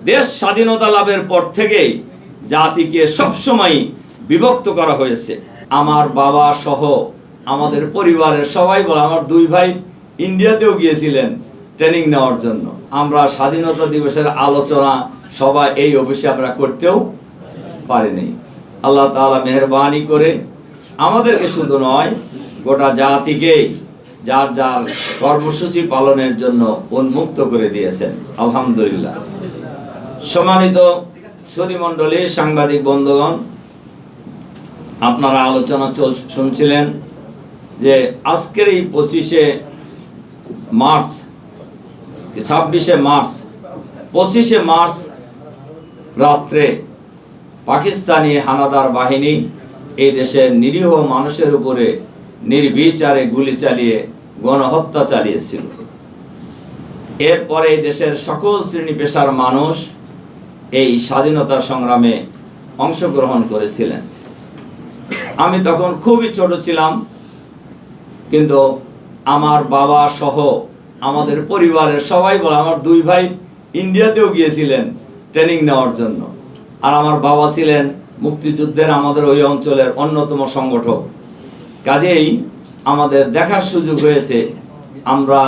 দেশ স্বাধীনতা লাভের পর থেকেই জাতিকে সবসময় বিভক্ত করা হয়েছে। আমার বাবা সহ আমাদের পরিবারের সবাই বলে, আমার দুই ভাই ইন্ডিয়াতেও গিয়েছিলেন ট্রেনিং নেওয়ার জন্য। আমরা স্বাধীনতা দিবসের আলোচনা সবাই এই অফিসে আমরা করতেও পারিনি। আল্লাহ তাআলা মেহেরবানি করে আমাদেরকে শুধু নয়, গোটা জাতিকেই যার যার কর্মসূচি পালনের জন্য উন্মুক্ত করে দিয়েছেন। আলহামদুলিল্লাহ। সম্মানিত সুধীমণ্ডলী, সাংবাদিক বন্ধুগণ, আপনারা আলোচনা শুনছিলেন যে আজকের এই 25শে মার্চ 25শে মার্চ রাত্রে পাকিস্তানি হানাদার বাহিনী এই দেশের নিরীহ মানুষের উপরে নির্বিচারে গুলি চালিয়ে গণহত্যা চালিয়েছিল। এরপরে এই দেশের সকল শ্রেণী পেশার মানুষ এই স্বাধীনতা সংগ্রামে অংশগ্রহণ করেছিলেন। আমি তখন খুবই ছোট ছিলাম, কিন্তু আমার বাবা সহ আমাদের পরিবারের সবাই বলে, আমার দুই ভাই ইন্ডিয়াতেও গিয়েছিলেন ট্রেনিং নেওয়ার জন্য। আর আমার বাবা ছিলেন মুক্তিযুদ্ধের আমাদের ওই অঞ্চলের অন্যতম সংগঠক। কাজেই আমাদের দেখার সুযোগ হয়েছে। আমরা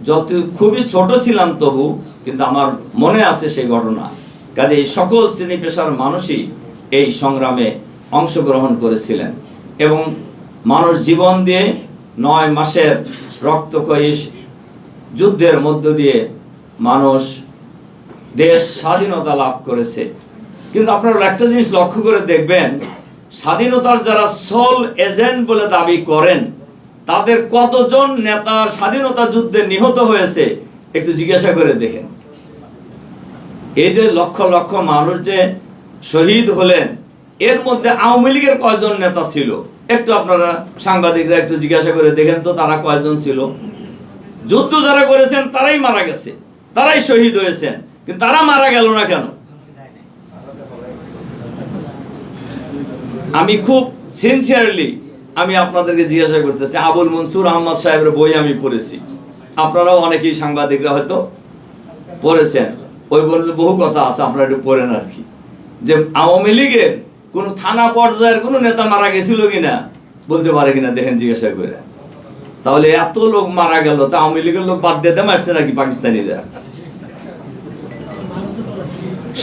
যত খুবই ছোট ছিলাম তবু কিন্তু আমার মনে আছে সেই ঘটনা। কাজেই সকল শ্রেণী পেশার মানুষই এই সংগ্রামে অংশগ্রহণ করেছিলেন এবং মানুষ জীবন দিয়ে 9 মাসের রক্তক্ষয়ী যুদ্ধের মধ্য দিয়ে মানুষ দেশ স্বাধীনতা লাভ করেছে। কিন্তু আপনারা একটা জিনিস লক্ষ্য করে দেখবেন, স্বাধীনতার যারা সোল এজেন্ট বলে দাবি করেন তাদের কতজন নেতা স্বাধীনতা যুদ্ধে নিহত হয়েছে একটু জিজ্ঞাসা করে দেখেন। এই যে লক্ষ লক্ষ মানুষ যে শহীদ হলেন, এর মধ্যে আওয়ামী লীগের কয়জন নেতা ছিল একটু আপনারা সাংবাদিকরা একটু জিজ্ঞাসা করে দেখেন তো, তারা কয়জন ছিল? যুদ্ধ যারা করেছেন তারাই মারা গেছে, তারাই শহীদ হয়েছেন, কিন্তু তারা মারা গেল না কেন? আমি খুব সিনসিয়ারলি আমি আপনাদেরকে জিজ্ঞাসা করতেছি। আবুল মনসুর আহমদ সাহেবের বই আমি পড়েছি, আপনারাও অনেকেই সাংবাদিকরা হয়তো পড়েছেন। ওই বইতে বহু কথা আছে, আপনারা একটু পড়েন আর কি, যে আওয়ামী লীগের কোন থানা পর্যায়ের কোন নেতা মারা গেছিল কিনা বলতে পারে কিনা দেখেন, জিজ্ঞাসা করে। তাহলে এত লোক মারা গেল, তা আওয়ামী লীগের লোক বাদ দিতে মারছে নাকি পাকিস্তানিরা?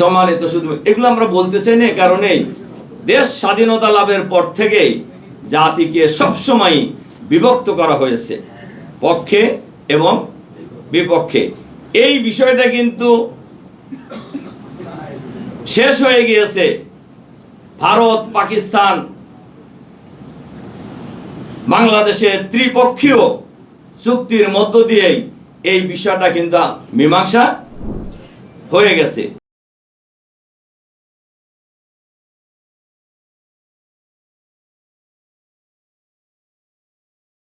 সম্মানিত, শুধু এগুলো আমরা বলতে চাই না, কারণেই দেশ স্বাধীনতা লাভের পর থেকেই জাতিকে সবসময় বিভক্ত করা হয়েছে, পক্ষে এবং বিপক্ষে। এই বিষয়টা কিন্তু শেষ হয়ে গিয়েছে ভারত, পাকিস্তান, বাংলাদেশের ত্রিপক্ষীয় চুক্তির মধ্য দিয়েই এই বিষয়টা কিন্তু মীমাংসা হয়ে গেছে।